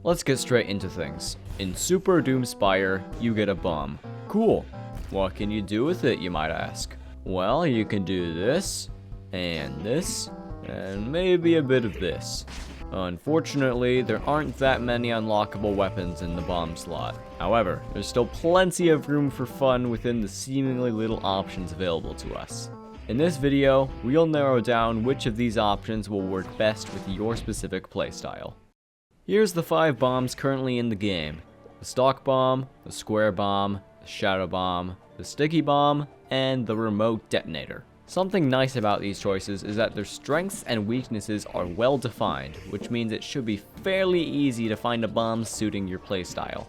Let's get straight into things. In Super Doomspire, you get a bomb. Cool. What can you do with it, you might ask? Well, you can do this, and maybe a bit of this. Unfortunately, there aren't that many unlockable weapons in the bomb slot. However, there's still plenty of room for fun within the seemingly little options available to us. In this video, we'll narrow down which of these options will work best with your specific playstyle. Here's the 5 bombs currently in the game: the stock bomb, the square bomb, the shadow bomb, the sticky bomb, and the remote detonator. Something nice about these choices is that their strengths and weaknesses are well defined, which means it should be fairly easy to find a bomb suiting your playstyle.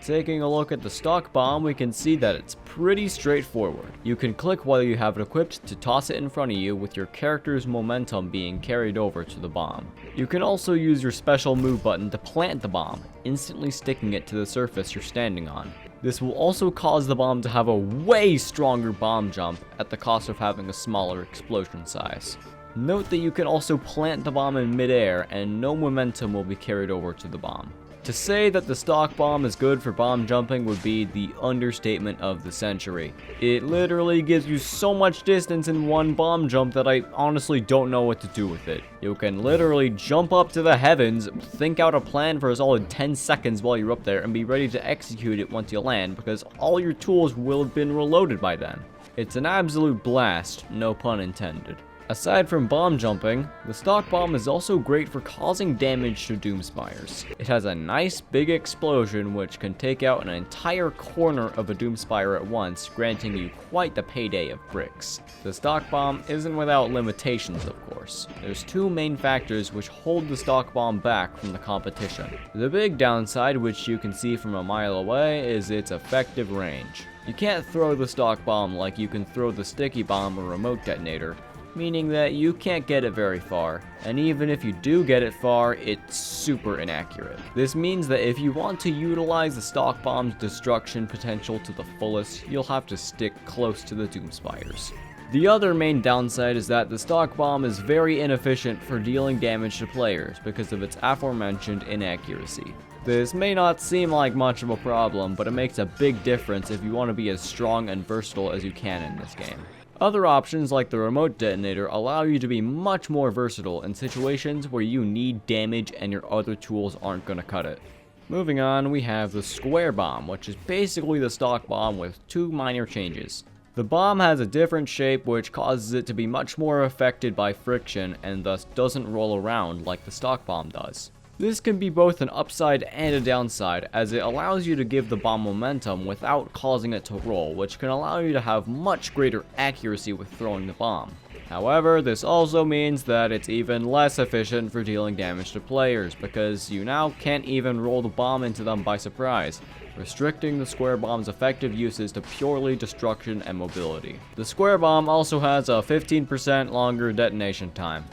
Taking a look at the stock bomb, we can see that it's pretty straightforward. You can click while you have it equipped to toss it in front of you, with your character's momentum being carried over to the bomb. You can also use your special move button to plant the bomb, instantly sticking it to the surface you're standing on. This will also cause the bomb to have a way stronger bomb jump at the cost of having a smaller explosion size. Note that you can also plant the bomb in midair and no momentum will be carried over to the bomb. To say that the stock bomb is good for bomb jumping would be the understatement of the century. It literally gives you so much distance in one bomb jump that I honestly don't know what to do with it. You can literally jump up to the heavens, think out a plan for a solid 10 seconds while you're up there, and be ready to execute it once you land, because all your tools will have been reloaded by then. It's an absolute blast, no pun intended. Aside from bomb jumping, the stock bomb is also great for causing damage to Doomspires. It has a nice big explosion which can take out an entire corner of a Doomspire at once, granting you quite the payday of bricks. The stock bomb isn't without limitations, of course. There's 2 main factors which hold the stock bomb back from the competition. The big downside, which you can see from a mile away, is its effective range. You can't throw the stock bomb like you can throw the sticky bomb or remote detonator, meaning that you can't get it very far, and even if you do get it far, it's super inaccurate. This means that if you want to utilize the stock bomb's destruction potential to the fullest, you'll have to stick close to the Doomspires. The other main downside is that the stock bomb is very inefficient for dealing damage to players because of its aforementioned inaccuracy. This may not seem like much of a problem, but it makes a big difference if you want to be as strong and versatile as you can in this game. Other options like the remote detonator allow you to be much more versatile in situations where you need damage and your other tools aren't going to cut it. Moving on, we have the square bomb, which is basically the stock bomb with 2 minor changes. The bomb has a different shape which causes it to be much more affected by friction and thus doesn't roll around like the stock bomb does. This can be both an upside and a downside, as it allows you to give the bomb momentum without causing it to roll, which can allow you to have much greater accuracy with throwing the bomb. However, this also means that it's even less efficient for dealing damage to players, because you now can't even roll the bomb into them by surprise, restricting the square bomb's effective uses to purely destruction and mobility. The square bomb also has a 15% longer detonation time.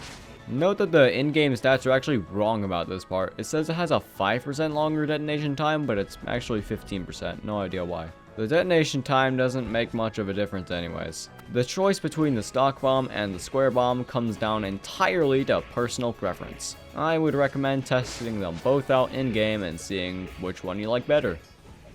Note that the in-game stats are actually wrong about this part. It says it has a 5% longer detonation time, but it's actually 15%. No idea why. The detonation time doesn't make much of a difference anyways. The choice between the stock bomb and the square bomb comes down entirely to personal preference. I would recommend testing them both out in-game and seeing which one you like better.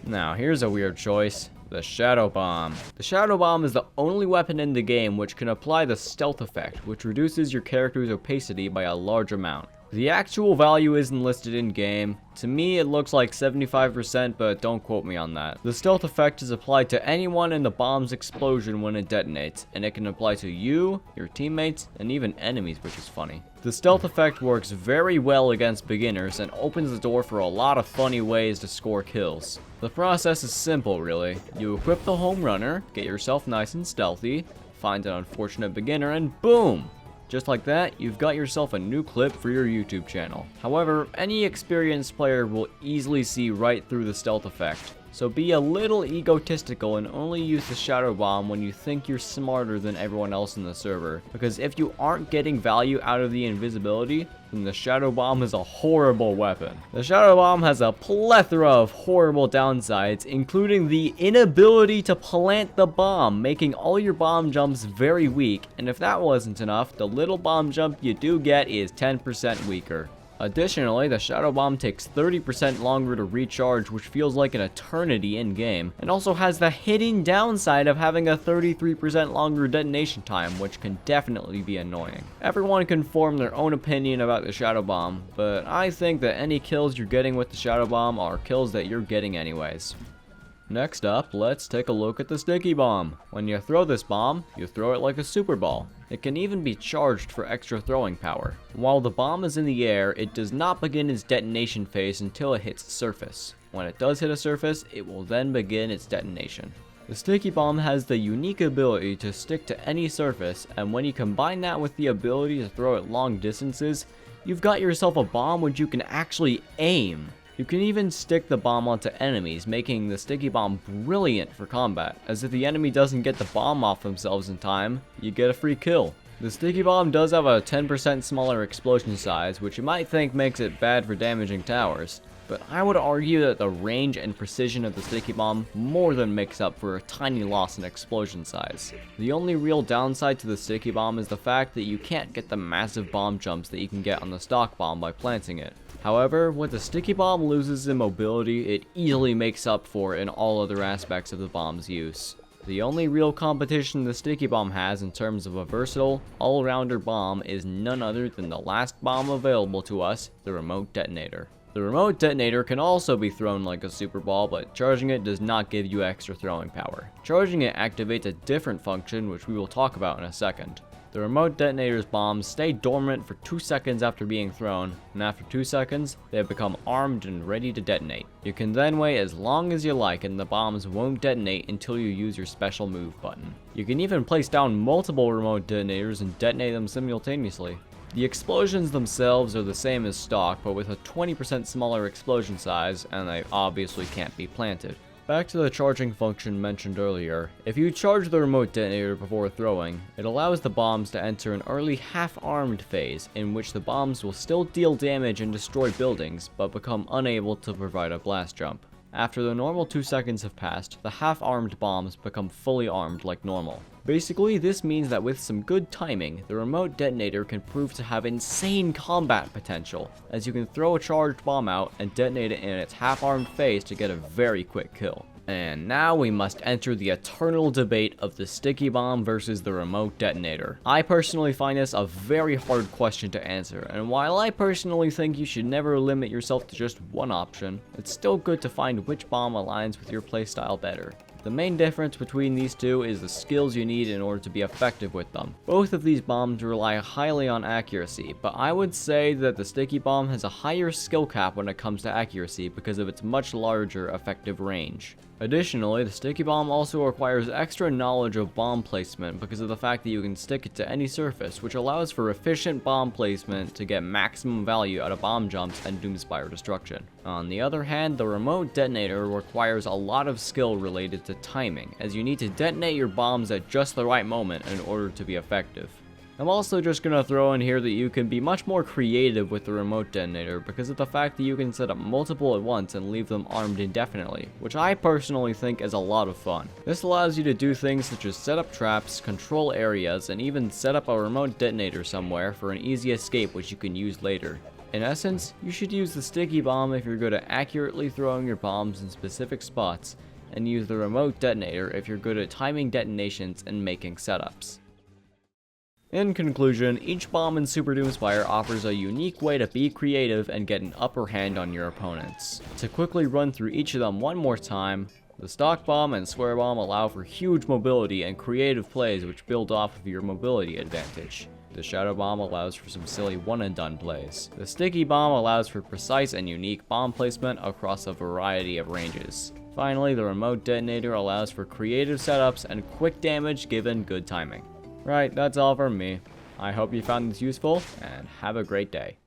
Now, here's a weird choice. The shadow bomb. The shadow bomb is the only weapon in the game which can apply the stealth effect, which reduces your character's opacity by a large amount. The actual value isn't listed in game. To me it looks like 75%, but don't quote me on that. The stealth effect is applied to anyone in the bomb's explosion when it detonates, and it can apply to you, your teammates, and even enemies, which is funny. The stealth effect works very well against beginners and opens the door for a lot of funny ways to score kills. The process is simple really. You equip the home runner, get yourself nice and stealthy, find an unfortunate beginner, and boom! Just like that, you've got yourself a new clip for your YouTube channel. However, any experienced player will easily see right through the stealth effect. So be a little egotistical and only use the shadow bomb when you think you're smarter than everyone else in the server. Because if you aren't getting value out of the invisibility, then the shadow bomb is a horrible weapon. The shadow bomb has a plethora of horrible downsides, including the inability to plant the bomb, making all your bomb jumps very weak. And if that wasn't enough, the little bomb jump you do get is 10% weaker. Additionally, the Shadow Bomb takes 30% longer to recharge, which feels like an eternity in-game, and also has the hidden downside of having a 33% longer detonation time, which can definitely be annoying. Everyone can form their own opinion about the Shadow Bomb, but I think that any kills you're getting with the Shadow Bomb are kills that you're getting anyways. Next up, let's take a look at the Sticky Bomb. When you throw this bomb, you throw it like a super ball. It can even be charged for extra throwing power. While the bomb is in the air, it does not begin its detonation phase until it hits the surface. When it does hit a surface, it will then begin its detonation. The Sticky Bomb has the unique ability to stick to any surface, and when you combine that with the ability to throw it long distances, you've got yourself a bomb which you can actually aim. You can even stick the bomb onto enemies, making the Sticky Bomb brilliant for combat, as if the enemy doesn't get the bomb off themselves in time, you get a free kill. The Sticky Bomb does have a 10% smaller explosion size, which you might think makes it bad for damaging towers, but I would argue that the range and precision of the Sticky Bomb more than makes up for a tiny loss in explosion size. The only real downside to the Sticky Bomb is the fact that you can't get the massive bomb jumps that you can get on the stock bomb by planting it. However, what the Sticky Bomb loses in mobility, it easily makes up for in all other aspects of the bomb's use. The only real competition the Sticky Bomb has in terms of a versatile, all-rounder bomb is none other than the last bomb available to us, the remote detonator. The remote detonator can also be thrown like a super ball, but charging it does not give you extra throwing power. Charging it activates a different function, which we will talk about in a second. The remote detonator's bombs stay dormant for 2 seconds after being thrown, and after 2 seconds, they have become armed and ready to detonate. You can then wait as long as you like and the bombs won't detonate until you use your special move button. You can even place down multiple remote detonators and detonate them simultaneously. The explosions themselves are the same as stock, but with a 20% smaller explosion size, and they obviously can't be planted. Back to the charging function mentioned earlier, if you charge the remote detonator before throwing, it allows the bombs to enter an early half-armed phase, in which the bombs will still deal damage and destroy buildings, but become unable to provide a blast jump. After the normal 2 seconds have passed, the half-armed bombs become fully armed like normal. Basically, this means that with some good timing, the remote detonator can prove to have insane combat potential, as you can throw a charged bomb out and detonate it in its half-armed phase to get a very quick kill. And now we must enter the eternal debate of the Sticky Bomb versus the remote detonator. I personally find this a very hard question to answer, and while I personally think you should never limit yourself to just one option, it's still good to find which bomb aligns with your playstyle better. The main difference between these two is the skills you need in order to be effective with them. Both of these bombs rely highly on accuracy, but I would say that the Sticky Bomb has a higher skill cap when it comes to accuracy because of its much larger effective range. Additionally, the Sticky Bomb also requires extra knowledge of bomb placement because of the fact that you can stick it to any surface, which allows for efficient bomb placement to get maximum value out of bomb jumps and Doomspire destruction. On the other hand, the remote detonator requires a lot of skill related to timing, as you need to detonate your bombs at just the right moment in order to be effective. I'm also just going to throw in here that you can be much more creative with the remote detonator because of the fact that you can set up multiple at once and leave them armed indefinitely, which I personally think is a lot of fun. This allows you to do things such as set up traps, control areas, and even set up a remote detonator somewhere for an easy escape which you can use later. In essence, you should use the Sticky Bomb if you're good at accurately throwing your bombs in specific spots, and use the remote detonator if you're good at timing detonations and making setups. In conclusion, each bomb in Super Doomspire offers a unique way to be creative and get an upper hand on your opponents. To quickly run through each of them one more time, the stock bomb and square bomb allow for huge mobility and creative plays which build off of your mobility advantage. The shadow bomb allows for some silly one and done plays. The sticky bomb allows for precise and unique bomb placement across a variety of ranges. Finally, the remote detonator allows for creative setups and quick damage given good timing. Right, that's all from me. I hope you found this useful, and have a great day.